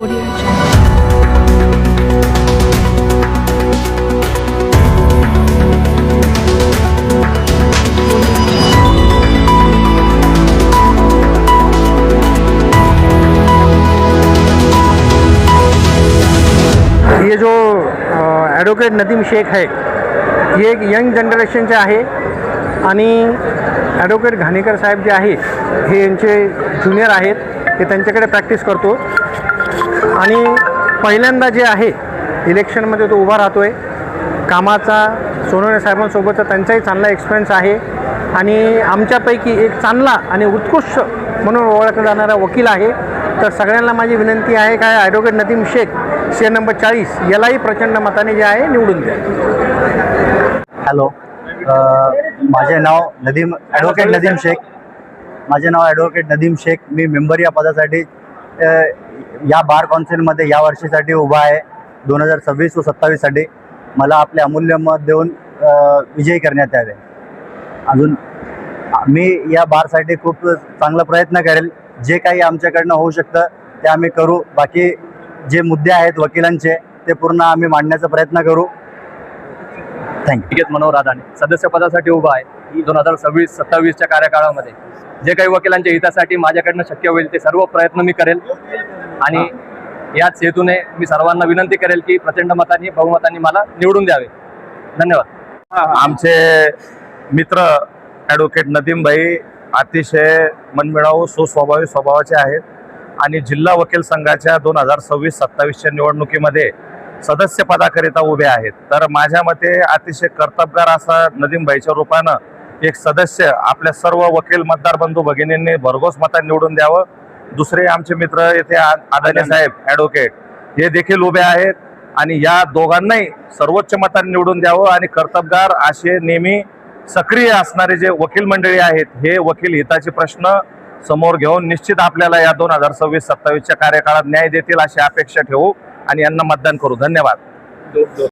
ये जो ॲडव्होकेट नदीम शेख है ये एक यंग जनरेशनचे आहे आणि ॲडव्होकेट घाणेकर साहेब जे आहे हे यांचे ज्युनियर आहेत. हे त्यांच्याकडे प्रॅक्टिस करतो आणि पहिल्यांदा जे आहे इलेक्शनमध्ये तो उभा राहतो आहे. कामाचा सोनवणे साहेबांसोबतचा त्यांचाही चांगला एक्सपिरियन्स आहे आणि आमच्यापैकी एक चांगला आणि उत्कृष्ट म्हणून ओळखला जाणारा वकील आहे. तर सगळ्यांना माझी विनंती आहे काय ॲडव्होकेट नदीम शेख से नंबर 40 यालाही प्रचंड मताने जे आहे निवडून द्या. हॅलो, माझे नाव ॲडव्होकेट नदीम शेख. माझे नाव ॲडव्होकेट नदीम शेख. मी मेंबर या पदासाठी या बार काउन्सिलमध्ये या वर्षीसाठी उभा आहे 2026 व 27साठी. मला आपले अमूल्य मत देऊन विजयी करण्यात यावे. अजून मी या बारसाठी खूप चांगला प्रयत्न करेल. जे काही आमच्याकडनं होऊ शकतं ते आम्ही करू. बाकी जे मुद्दे आहेत वकिलांचे ते पूर्ण आम्ही मांडण्याचा प्रयत्न करू. थँक्यू. मनोहर अदानी सदस्यपदासाठी उभा आहे 2026-27च्या कार्यकाळामध्ये. जे काही वकिलांच्या हितासाठी माझ्याकडनं शक्य होईल ते सर्व प्रयत्न मी करेल आणि याच हेतूने मी सर्वांना विनंती करेल की प्रचंड मतांनी बहुमतांनी मला निवडून द्यावे. धन्यवाद. आमचे मित्र ॲडव्होकेट नदीम भाई अतिशय मनमिळावू सुस्वभावी स्वभावाचे आहेत आणि जिल्हा वकील संघाच्या 2026-27च्या निवडणुकीमध्ये सदस्य पदाकरिता उभे आहेत. तर माझ्या मते अतिशय कर्तबगार असा नदीम भाईच्या रूपानं एक सदस्य आपल्या सर्व वकील मतदार बंधू भगिनींनी भरघोस मतांनी निवडून द्यावं. दुसरे आमचे मित्र येथे अदानी साहेब ॲडव्होकेट हे देखील उभे आहेत आणि या दोघांनाही सर्वोच्च मतांनी निवडून द्यावं आणि कर्तबगार असे नेहमी सक्रिय असणारे जे वकील मंडळी आहेत हे वकील हिताचे प्रश्न समोर घेऊन निश्चित आपल्याला या 2026-27च्या कार्यकाळात न्याय देतील अशी अपेक्षा ठेवू आणि यांना मतदान करू. धन्यवाद.